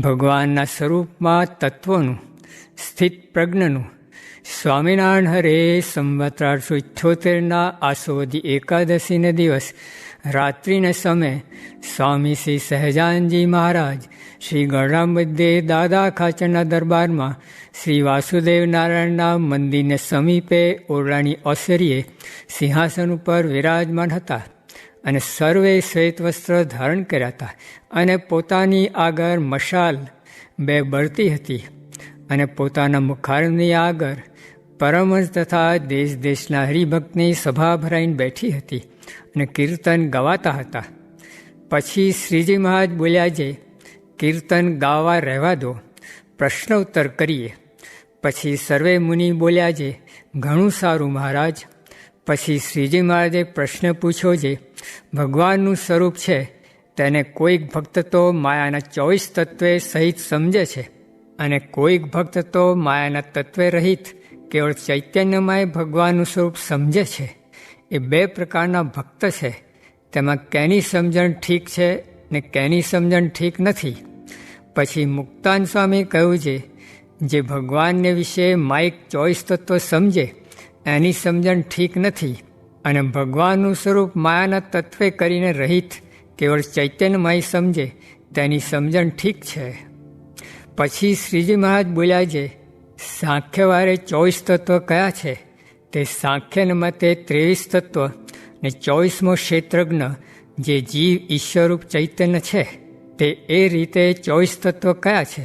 ભગવાનના સ્વરૂપમાં તત્વનું સ્થિત પ્રજ્ઞનું સ્વામિનારાયણ હરે સંવત 1878 આસોદી એકાદશીને દિવસ રાત્રિને સમયે સ્વામી શ્રી સહજાનજી મહારાજ શ્રી ગણરામ બધે દાદા ખાચરના દરબારમાં શ્રી વાસુદેવ નારાયણના મંદિરને સમીપે ઓરડાની ઓસરીએ સિંહાસન ઉપર વિરાજમાન હતા અને સર્વે શ્વેત વસ્ત્ર ધારણ કર્યા હતા અને પોતાની આગળ મશાલ 2 બળતી હતી અને પોતાના મુખારની આગળ પરમહંસ તથા દેશ દેશના હરિભક્તની સભા ભરાઈને બેઠી હતી અને કીર્તન ગવાતા હતા. પછી શ્રીજી મહારાજ બોલ્યા છે, કીર્તન ગાવા રહેવા દો, પ્રશ્નોત્તર કરીએ. પછી સર્વે મુનિ બોલ્યા છે, ઘણું સારું મહારાજ. પછી શ્રીજી મહારાજે પ્રશ્ન પૂછ્યો છે, ભગવાનનું સ્વરૂપ છે તેને કોઈક ભક્ત તો માયાના 24 તત્વે સહિત સમજે છે અને કોઈક ભક્ત તો માયાના તત્વે રહિત કેવળ ચૈતન્યમય ભગવાનનું સ્વરૂપ સમજે છે. એ 2 પ્રકારના ભક્ત છે. તેમાં કેની સમજણ ઠીક છે ને કેની સમજણ ઠીક નથી. પછી મુક્તાન સ્વામી કહ્યું છે, જે ભગવાનને વિશે માઇક 24 તત્વ સમજે એની સમજણ ઠીક નથી અને ભગવાનનું સ્વરૂપ માયાના તત્વે કરીને રહિત કેવળ ચૈતન્યમય સમજે તેની સમજણ ઠીક છે. પછી શ્રીજી મહારાજ બોલ્યા છે, સાંખ્યવારે 24 તત્વ કયા છે? તે સાંખ્યને મતે 23 તત્વ ને 24મો ક્ષેત્રજ્ઞ જે જીવ ઈશ્વરરૂપ ચૈતન્ય છે તે એ રીતે 24 તત્વ કયા છે?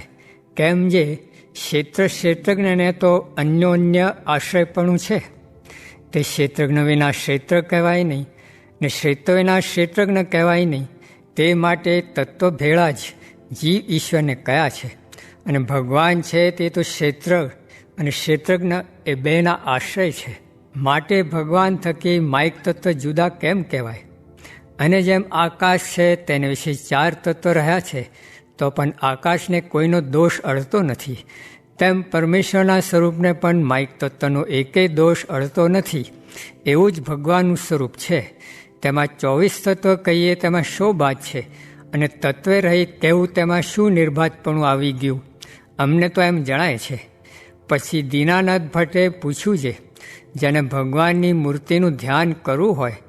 કેમ જે ક્ષેત્રજ્ઞને તો અન્યોન્ય આશ્રયપણું છે. તે ક્ષેત્રજ્ઞ વિના ક્ષેત્ર કહેવાય નહીં ને ક્ષેત્ર વિના ક્ષેત્રજ્ઞ કહેવાય નહીં. તે માટે તત્વ ભેળા જ જીવ ઈશ્વરને કયા છે. અને ભગવાન છે તે તો ક્ષેત્ર અને ક્ષેત્રજ્ઞ એ 2ના આશ્રય છે. માટે ભગવાન થકી માઇક તત્વ જુદા કેમ કહેવાય? અને જેમ આકાશ છે તેને વિશે 4 તત્વ રહ્યા છે તો પણ આકાશને કોઈનો દોષ અડતો નથી, તેમ પરમેશ્વરના સ્વરૂપને પણ માઇક તત્વનો એકેય દોષ અડતો નથી. એવું જ ભગવાનનું સ્વરૂપ છે. તેમાં 24 તત્વ કહીએ તેમાં શો બાદ છે અને તત્વે રહિત કહેવું તેમાં શું નિર્બાધપણું આવી ગયું? અમને તો એમ જણાય છે. પછી દીનાનાથ ભટ્ટે પૂછ્યું છે, જેને ભગવાનની મૂર્તિનું ધ્યાન કરવું હોય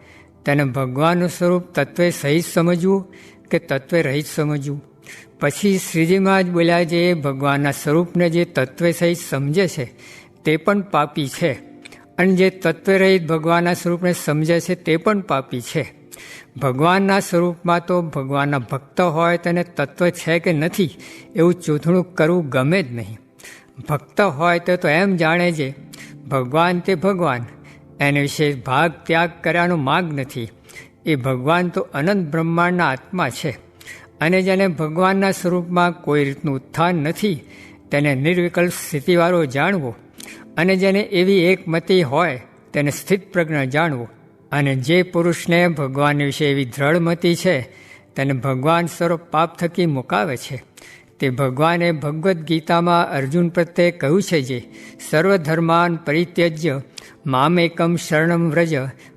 તેને ભગવાનનું સ્વરૂપ તત્વે સહિત સમજવું કે તત્વે રહિત સમજવું? પછી શ્રીજી મહારાજ બોલ્યા છે, ભગવાનના સ્વરૂપને જે તત્વે સહિત સમજે છે તે પણ પાપી છે અને જે તત્વે રહિત ભગવાનના સ્વરૂપને સમજે છે તે પણ પાપી છે. ભગવાનના સ્વરૂપમાં તો ભગવાનના ભક્ત હોય તેને તત્વ છે કે નથી એવું ચૂંથણું કરવું ગમે જ નહીં. ભક્ત હોય તો એમ જાણે છે ભગવાન તે ભગવાન, એને વિશે ભાગ ત્યાગ કર્યાનો માગ નથી. એ ભગવાન તો અનંત બ્રહ્માંડના આત્મા છે અને જેને ભગવાનના સ્વરૂપમાં કોઈ રીતનું ઉત્થાન નથી તેને નિર્વિકલ્પ સ્થિતિવાળો જાણવો અને જેને એવી એકમતી હોય તેને સ્થિત પ્રજ્ઞ જાણવો. અને જે પુરુષને ભગવાન વિશે એવી દ્રઢમતી છે તેને ભગવાન સ્વરૂપ પાપ થકી મુકાવે છે. તે ભગવાને ભગવદ્ ગીતામાં અર્જુન પ્રત્યે કહ્યું છે, જે સર્વધર્માન પરિત્યજ્ય મામેકમ શરણમ વ્રજ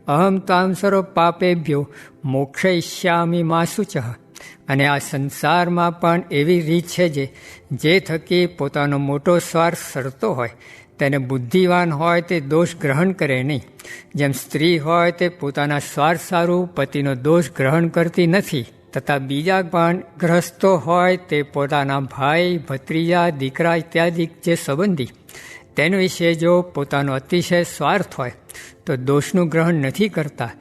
અહમ તામ સર્વ પાપેભ્યો મોક્ષયિષ્યામિ મા શુચઃ. અને આ સંસારમાં પણ એવી રીત છે જે થકી પોતાનો મોટો સ્વાર્થ સરતો હોય તેને બુદ્ધિવાન હોય તે દોષ ગ્રહણ કરે નહીં. જેમ સ્ત્રી હોય તે પોતાના સ્વાર્થ સારું પતિનો દોષ ગ્રહણ કરતી નથી, તથા બીજા પણ ગ્રહસ્થો હોય તે પોતાના ભાઈ, ભત્રીજા, દીકરા ઇત્યાદિ જે સંબંધી તેના વિશે જો પોતાનો અતિશય સ્વાર્થ હોય તો દોષનું ગ્રહણ નથી કરતા.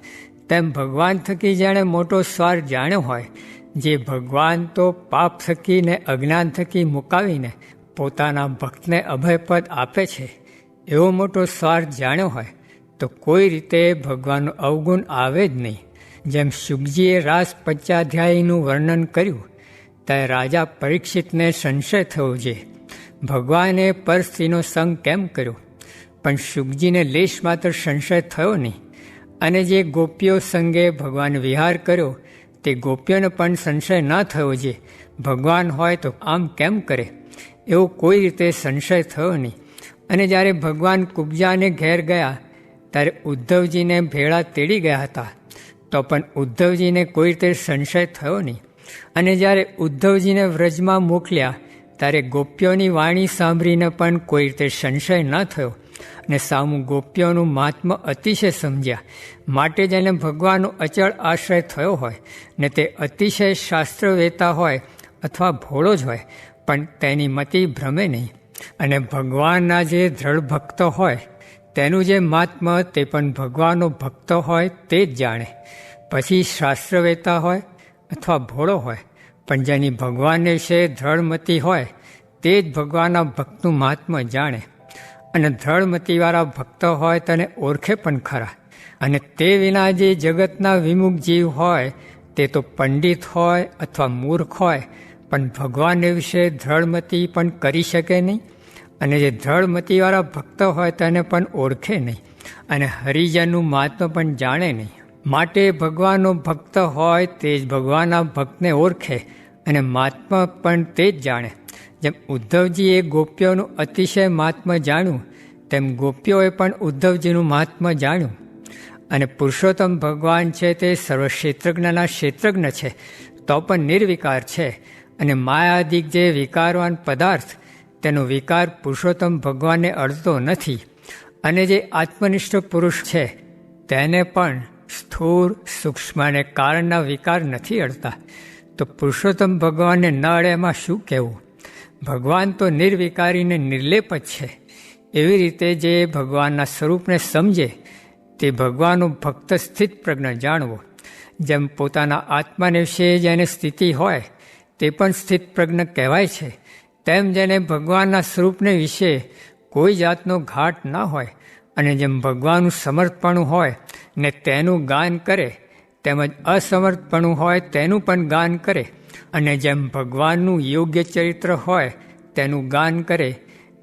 તેમ ભગવાન થકી જેણે મોટો સ્વાર્થ જાણ્યો હોય, જે ભગવાન તો પાપ થકી ને અજ્ઞાન થકી મુકાવીને પોતાના ભક્તને અભયપદ આપે છે, એવો મોટો સ્વાર્થ જાણ્યો હોય તો કોઈ રીતે ભગવાનનું અવગુણ આવે જ નહીં. જેમ શુકજીએ રાસ પંચાધ્યાયીનું વર્ણન કર્યું ત્યારે રાજા પરીક્ષિતને સંશય થયો છે, ભગવાને પર સ્ત્રીનો સંગ કેમ કર્યો? પણ શુકજીને લેશ માત્ર સંશય થયો નહીં. અને જે ગોપીઓ સંગે ભગવાન વિહાર કર્યો તે ગોપીઓને પણ સંશય ન થયો છે, ભગવાન હોય તો આમ કેમ કરે? એવો કોઈ રીતે સંશય થયો નહીં. અને જ્યારે ભગવાન કુબ્જાને ઘેર ગયા ત્યારે ઉદ્ધવજીને ભેળા તેડી ગયા હતા તો પણ ઉદ્ધવજીને કોઈ રીતે સંશય થયો નહીં. અને જ્યારે ઉદ્ધવજીને વ્રજમાં મોકલ્યા ત્યારે ગોપીઓની વાણી સાંભળીને પણ કોઈ રીતે સંશય ન થયો અને સામું ગોપીઓનું મહાત્મ્ય અતિશય સમજ્યા. માટે જેને ભગવાનનો અચળ આશ્રય થયો હોય ને તે અતિશય શાસ્ત્રવેતા હોય અથવા ભોળો જ હોય પણ તેની મતિ ભ્રમે નહીં. અને ભગવાનના જે દ્રઢ ભક્ત હોય તેનું જે મહાત્મ્ય તે પણ ભગવાનનો ભક્ત હોય તે જ જાણે. પછી શાસ્ત્રવેતા હોય અથવા ભોળો હોય પણ જેની ભગવાનને વિશે દ્રઢમતી હોય તે જ ભગવાનના ભક્તનું મહાત્મ્ય જાણે. અને દ્રઢમતીવાળા ભક્ત હોય તેને ઓળખે પણ ખરા. અને તે વિના જે જગતના વિમુખ જીવ હોય તે તો પંડિત હોય અથવા મૂર્ખ હોય પણ ભગવાનને વિશે દ્રઢમતી પણ કરી શકે નહીં. અને જે દ્રઢમતીવાળા ભક્ત હોય તેને પણ ઓળખે નહીં અને હરિજનનું મહાત્મ્ય પણ જાણે નહીં. માટે ભગવાનનો ભક્ત હોય તે જ ભગવાનના ભક્તને ઓળખે અને મહાત્મા પણ તે જ જાણે. જેમ ઉદ્ધવજીએ ગોપીઓનું અતિશય મહાત્મ્ય જાણ્યું તેમ ગોપીઓએ પણ ઉદ્ધવજીનું મહાત્મ્ય જાણ્યું. અને પુરુષોત્તમ ભગવાન છે તે સર્વક્ષેત્રજ્ઞના ક્ષેત્રજ્ઞ છે તો પણ નિર્વિકાર છે. અને માયાદિક જે વિકારવાન પદાર્થ તેનો વિકાર પુરુષોત્તમ ભગવાનને અડતો નથી. અને જે આત્મનિષ્ઠ પુરુષ છે તેને પણ સ્થૂળ સૂક્ષ્મ અને કારણના વિકાર નથી અડતા. તો પુરુષોત્તમ ભગવાનને ન અડે એમાં શું કહેવું? ભગવાન તો નિર્વિકારીને નિર્લેપ જ છે. એવી રીતે જે ભગવાનના સ્વરૂપને સમજે તે ભગવાનનો ભક્ત સ્થિત પ્રજ્ઞ જાણવો. જેમ પોતાના આત્માને વિશે જેને સ્થિતિ હોય તે પણ સ્થિત પ્રજ્ઞ કહેવાય છે તેમ જેને ભગવાનના સ્વરૂપને વિશે કોઈ જાતનો ઘાટ ના હોય અને જેમ ભગવાનનું સમર્થપણું હોય ને તેનું ગાન કરે તેમજ અસમર્થપણું હોય તેનું પણ ગાન કરે. અને જેમ ભગવાનનું યોગ્ય ચરિત્ર હોય તેનું ગાન કરે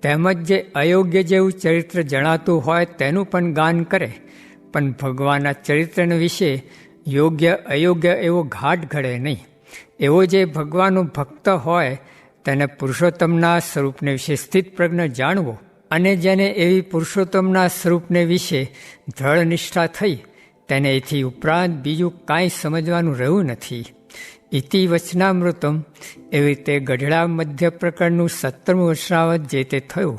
તેમજ જે અયોગ્ય જેવું ચરિત્ર જણાતું હોય તેનું પણ ગાન કરે. પણ ભગવાનના ચરિત્રને વિશે યોગ્ય અયોગ્ય એવો ઘાટ ઘડે નહીં. એવો જે ભગવાનનો ભક્ત હોય તેને પુરુષોત્તમના સ્વરૂપને વિશે સ્થિત પ્રજ્ઞ જાણવો. અને જેને એવી પુરુષોત્તમના સ્વરૂપને વિશે દ્રઢ નિષ્ઠા થઈ તેને એથી ઉપરાંત બીજું કાંઈ સમજવાનું રહ્યું નથી. ઇતિ વચનામૃતમ. એવી રીતે ગઢડા મધ્ય પ્રકરણનું 17મું વચનાવત જે તે થયું.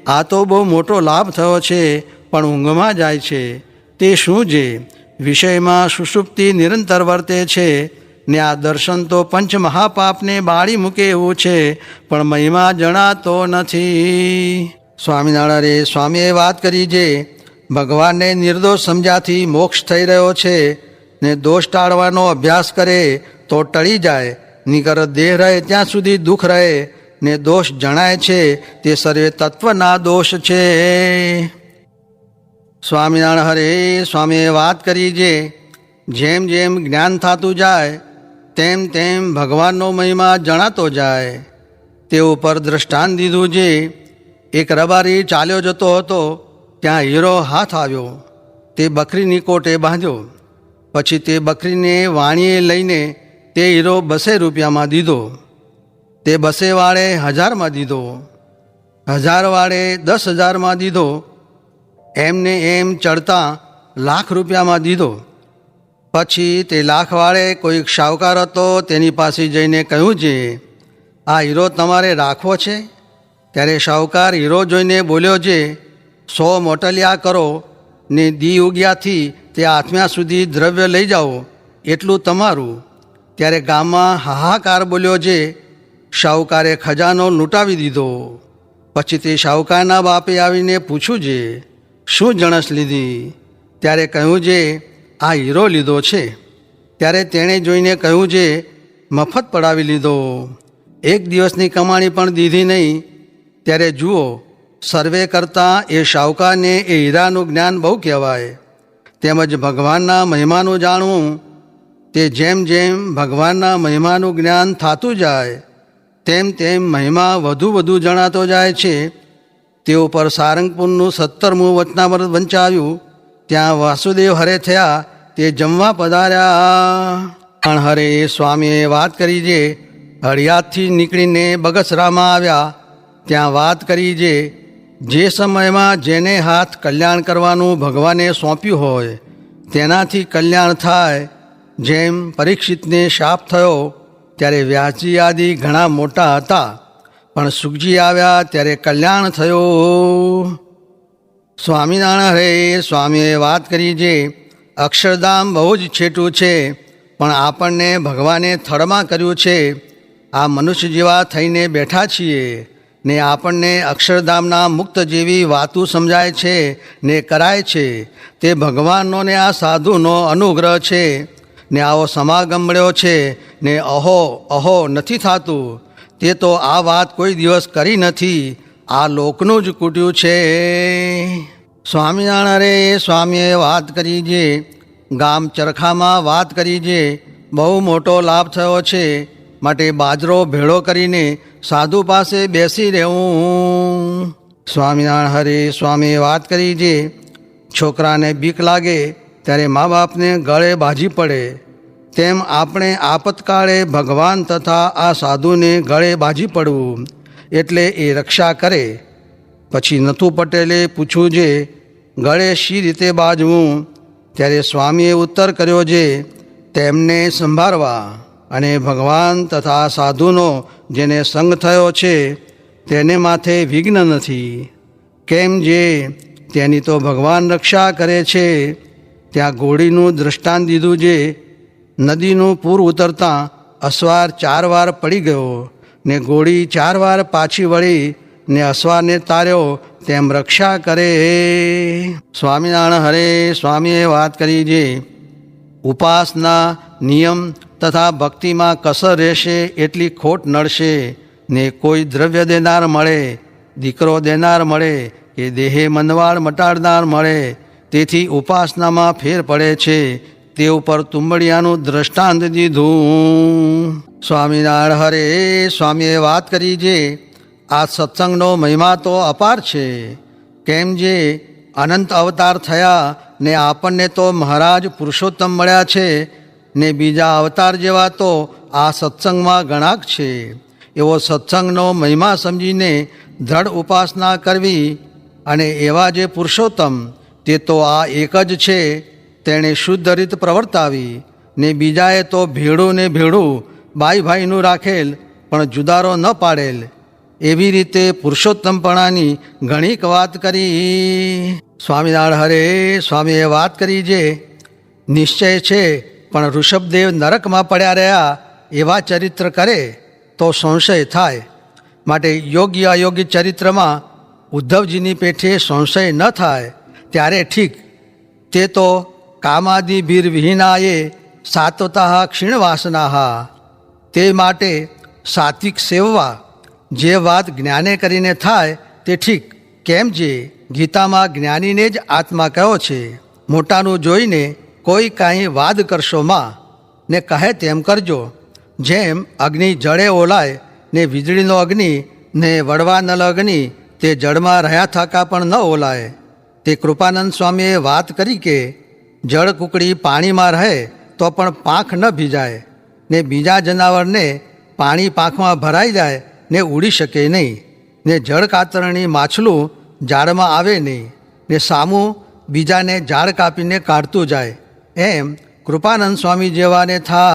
આ તો બહુ મોટો લાભ થયો છે પણ ઊંઘમાં જાય છે તે શું છે? વિષયમાં સુષુપ્તિ નિરંતર વર્તે છે ને આ દર્શન તો પંચ મહાપાપને બાળી મૂકે એવું છે પણ મહિમા જણાતો નથી. સ્વામિનારાયણ સ્વામીએ વાત કરી છે ભગવાનને નિર્દોષ સમજ્યાથી મોક્ષ થઈ રહ્યો છે ને દોષ ટાળવાનો અભ્યાસ કરે તો ટળી જાય. નિકર દેહ રહે ત્યાં સુધી દુઃખ રહે ને દોષ જણાય છે તે સર્વે તત્વના દોષ છે. સ્વામિનારાયણ હરે સ્વામીએ વાત કરી છે જેમ જેમ જ્ઞાન થતું જાય તેમ તેમ ભગવાનનો મહિમા જણાતો જાય. તે ઉપર દ્રષ્ટાંત દીધું છે. એક રબારી ચાલ્યો જતો હતો ત્યાં હીરો હાથ આવ્યો. તે બકરીની કોટે બાંધ્યો. પછી તે બકરીને વાણીએ લઈને તે હીરો 200 રૂપિયામાં દીધો. તે 200 વાળે 1000માં દીધો. 1000 વાળે 10,000માં દીધો. એમને એમ ચડતા 1,00,000 રૂપિયામાં દીધો. પછી તે 1,00,000 વાળે કોઈક શાહુકાર હતો તેની પાસે જઈને કહ્યું છે આ હીરો તમારે રાખવો છે? ત્યારે શાહુકાર હીરો જોઈને બોલ્યો છે 100 મોટલિયા કરો ને દી ઉગ્યાથી તે આત્મ્યા સુધી દ્રવ્ય લઈ જાઓ એટલું તમારું. ત્યારે ગામમાં હાહાકાર બોલ્યો છે. શાહુકારે ખજાનો લૂંટાવી દીધો. પછી તે શાહુકારના બાપે આવીને પૂછ્યું છે શું જણસ લીધી? ત્યારે કહ્યું છે આ હીરો લીધો છે. ત્યારે તેણે જોઈને કહ્યું છે મફત પડાવી લીધો, 1 દિવસની કમાણી પણ દીધી નહીં. ત્યારે જુઓ સર્વે કરતાં એ શાહુકારને એ હીરાનું જ્ઞાન બહુ કહેવાય. તેમજ ભગવાનના મહિમાનું જાણવું તે જેમ જેમ ભગવાનના મહિમાનું જ્ઞાન થતું જાય તેમ તેમ મહિમા વધુ વધુ જણાતો જાય છે. તે ઉપર સારંગપુરનું 17મું વચનામૃત વંચાવ્યું. ત્યાં વાસુદેવ હરે થયા તે જમવા પધાર્યા. પણ હરે સ્વામીએ વાત કરી છે હળિયાદથી નીકળીને બગસરામાં આવ્યા. ત્યાં વાત કરી છે જે સમયમાં જેને હાથ કલ્યાણ કરવાનું ભગવાને સોંપ્યું હોય તેનાથી કલ્યાણ થાય જેમ પરીક્ષિતને શાપ થયો ત્યારે વ્યાસજી આદિ ઘણા મોટા હતા, પણ સુખજી આવ્યા ત્યારે કલ્યાણ થયું. સ્વામિનારાયણ હરે સ્વામીએ વાત કરી જે અક્ષરધામ બહુ જ છેટું છે, પણ આપણને ભગવાને થડમાં કર્યું છે. આ મનુષ્ય જેવા થઈને બેઠા છીએ ને આપણને અક્ષરધામના મુક્ત જેવી વાતો સમજાય છે ને કરાય છે. તે ભગવાનનો ને આ સાધુનો અનુગ્રહ છે ને આવો સમાગમ મળ્યો છે ને અહો અહો નથી થતું. તે તો આ વાત કોઈ દિવસ કરી નથી, આ લોકનું જ કૂટ્યું છે. સ્વામિનારાયણ રે સ્વામીએ વાત કરી જે ગામ ચરખામાં વાત કરી જે બહુ મોટો લાભ થયો છે, માટે બાજરો ભેળો કરીને સાધુ પાસે બેસી રહેવું. સ્વામિનારાયણ હરે સ્વામીએ વાત કરી જે છોકરાને બીક લાગે ત્યારે મા બાપને ગળે બાજી પડે, તેમ આપણે આપતકાળે ભગવાન તથા આ સાધુને ગળે બાજી પડવું એટલે એ રક્ષા કરે. પછી નથુ પટેલે પૂછ્યું જે ગળે શી રીતે બાજવું, ત્યારે સ્વામીએ ઉત્તર કર્યો જે તેમને સંભાળવા અને ભગવાન તથા સાધુનો જેને સંગ થયો છે તેને માથે વિઘ્ન નથી. કેમ જે તેની તો ભગવાન રક્ષા કરે છે. ત્યાં ઘોડીનું દૃષ્ટાંત દીધું જે નદીનું પૂર ઉતરતાં અસવાર 4 વાર પડી ગયો ને ઘોડી 4 વાર પાછી વળી ને અસવારને તાર્યો, તેમ રક્ષા કરે. સ્વામિનારાયણ હરે સ્વામીએ વાત કરી જે ઉપાસના નિયમ તથા ભક્તિમાં કસર રહેશે એટલી ખોટ નડશે ને કોઈ દ્રવ્ય દેનાર મળે, દીકરો દેનાર મળે કે દેહે મંદવાડ મટાડનાર મળે, તેથી ઉપાસનામાં ફેર પડે છે. તે ઉપર તુંબડિયાનું દ્રષ્ટાંત દીધું. સ્વામિનારાયણ હરે સ્વામીએ વાત કરી જે આ સત્સંગનો મહિમા તો અપાર છે. કેમ જે અનંત અવતાર થયા ને આપણને તો મહારાજ પુરુષોત્તમ મળ્યા છે ને બીજા અવતાર જેવા તો આ સત્સંગમાં ગણાક છે. એવો સત્સંગનો મહિમા સમજીને દ્રઢ ઉપાસના કરવી અને એવા જે પુરુષોત્તમ તે તો આ એક જ છે, તેણે શુદ્ધ રીત પ્રવર્તાવી ને બીજાએ તો ભેળું ને ભેળું બાઈ ભાઈનું રાખેલ પણ જુદારો ન પાડેલ. એવી રીતે પુરુષોત્તમપણાની ઘણીક વાત કરી. સ્વામિનારાયણ હરે સ્વામીએ વાત કરી જે નિશ્ચય છે પણ ઋષભદેવ નરકમાં પડ્યા રહ્યા એવા ચરિત્ર કરે તો સંશય થાય, માટે યોગ્ય અયોગ્ય ચરિત્રમાં ઉદ્ધવજીની પેઠે સંશય ન થાય ત્યારે ઠીક. તે તો કામાદિભીર્વિહીનાએ સાત્વતા ક્ષીણવાસના, તે માટે સાત્વિક સેવવા. જે વાત જ્ઞાને કરીને થાય તે ઠીક. કેમ જે ગીતામાં જ્ઞાનીને જ આત્મા કહ્યો છે. મોટાનું જોઈને કોઈ કાંઈ વાદ કરશો માં ને કહે તેમ કરજો. જેમ અગ્નિ જળે ઓલાય ને વીજળીનો અગ્નિ ને વડવા નલ અગ્નિ તે જળમાં રહ્યા થાકા પણ ન ઓલાય. તે કૃપાનંદ સ્વામીએ વાત કરી કે જળ કુકડી પાણીમાં રહે તો પણ પાંખ ન ભીજાય ને બીજા જનાવરને પાણી પાંખમાં ભરાઈ જાય ને ઉડી શકે નહીં ને જળ કાતરણી માછલું ઝાડમાં આવે નહીં ને સામું બીજાને ઝાડ કાપીને કાઢતું જાય. એમ કૃપાનંદ સ્વામી જેવાને થાય